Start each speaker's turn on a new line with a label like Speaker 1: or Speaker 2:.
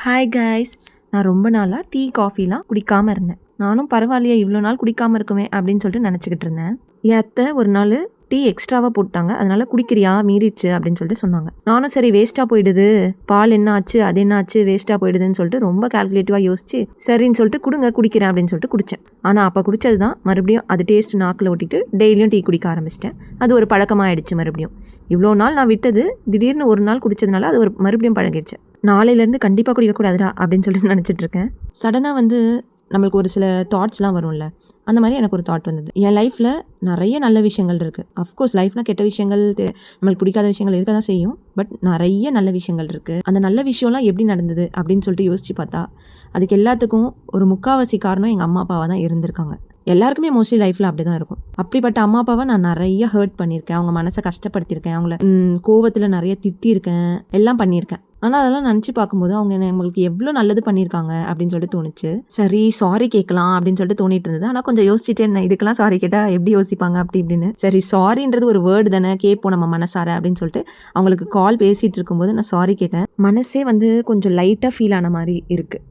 Speaker 1: Hi guys, நான் ரொம்ப நாளாக டீ காஃபிலாம் குடிக்காமல் இருந்தேன். நானும் பரவாயில்லையே இவ்வளோ நாள் குடிக்காமல் இருக்குமே அப்படின்னு சொல்லிட்டு நினச்சிக்கிட்டு இருந்தேன். என் அத்தை ஒரு நாள் டீ எக்ஸ்ட்ராவாக போட்டாங்க, அதனால குடிக்கிறியா மீறிடுச்சு அப்படின்னு சொல்லிட்டு சொன்னாங்க. நானும் சரி வேஸ்ட்டாக போயிடுது, பால் என்ன ஆச்சு அது என்ன ஆச்சு வேஸ்ட்டாக போயிடுதுன்னு சொல்லிட்டு ரொம்ப கால்குலேட்டிவாக யோசிச்சு சரின்னு சொல்லிட்டு கொடுங்க குடிக்கிறேன் அப்படின்னு சொல்லிட்டு குடித்தேன். ஆனால் அப்போ குடித்தது தான் மறுபடியும் அது டேஸ்ட் நாக்கில் ஒட்டிட்டு டெய்லியும் டீ குடிக்க ஆரம்பிச்சிட்டேன். அது ஒரு பழக்கமாகிடுச்சு. மறுபடியும் இவ்வளோ நாள் நான் விட்டது திடீர்னு ஒரு நாள் குடித்ததுனால அது ஒரு மறுபடியும் பழகிடுச்சு. நாளையிலேருந்து கண்டிப்பாக குடிக்கக்கூடாதுடா அப்படின்னு சொல்லிட்டு நினச்சிட்டு இருக்கேன். சடனாக நம்மளுக்கு ஒரு சில தாட்ஸ்லாம் வரும்ல, அந்த மாதிரி எனக்கு ஒரு தாட் வந்தது. என் லைஃப்பில் நிறைய நல்ல விஷயங்கள் இருக்குது. அஃப்கோர்ஸ் லைஃப்னால் கெட்ட விஷயங்கள் நம்மளுக்கு பிடிக்காத விஷயங்கள் இருக்க தான் செய்யும். பட் நிறைய நல்ல விஷயங்கள் இருக்குது. அந்த நல்ல விஷயம்லாம் எப்படி நடந்தது அப்படின்னு சொல்லிட்டு யோசிச்சு பார்த்தா அதுக்கு எல்லாத்துக்கும் ஒரு முக்கால்வாசி காரணம் எங்கள் அம்மா அப்பாவாக தான் இருந்திருக்காங்க. எல்லாருக்குமே மோஸ்ட்லி லைஃப்பில் அப்படி தான் இருக்கும். அப்படிப்பட்ட அம்மா அப்பாவை நான் நிறைய ஹர்ட் பண்ணியிருக்கேன், அவங்க மனசை கஷ்டப்படுத்தியிருக்கேன், அவங்கள கோவத்தில் நிறைய திட்டியிருக்கேன், எல்லாம் பண்ணியிருக்கேன். ஆனால் அதெல்லாம் நினச்சி பார்க்கும்போது அவங்க நம்மளுக்கு எவ்வளோ நல்லது பண்ணியிருக்காங்க அப்படின்னு சொல்லிட்டு தோணுச்சு. சரி சாரி கேட்கலாம் அப்படின்னு சொல்லிட்டு தோணிட்டு இருந்தது. ஆனால் கொஞ்சம் யோசிச்சுட்டே இருந்தேன், இதுக்கெல்லாம் சாரி கேட்டால் எப்படி யோசிப்பாங்க அப்படி இப்படின்னு. சரி சாரின்றது ஒரு வேர்டு தானே, கேட்போம் நம்ம மனசார அப்படின்னு சொல்லிட்டு அவங்களுக்கு கால் பேசிகிட்டு இருக்கும்போது நான் சாரி கேட்டேன். மனசே கொஞ்சம் லைட்டாக ஃபீல் ஆன மாதிரி இருக்குது.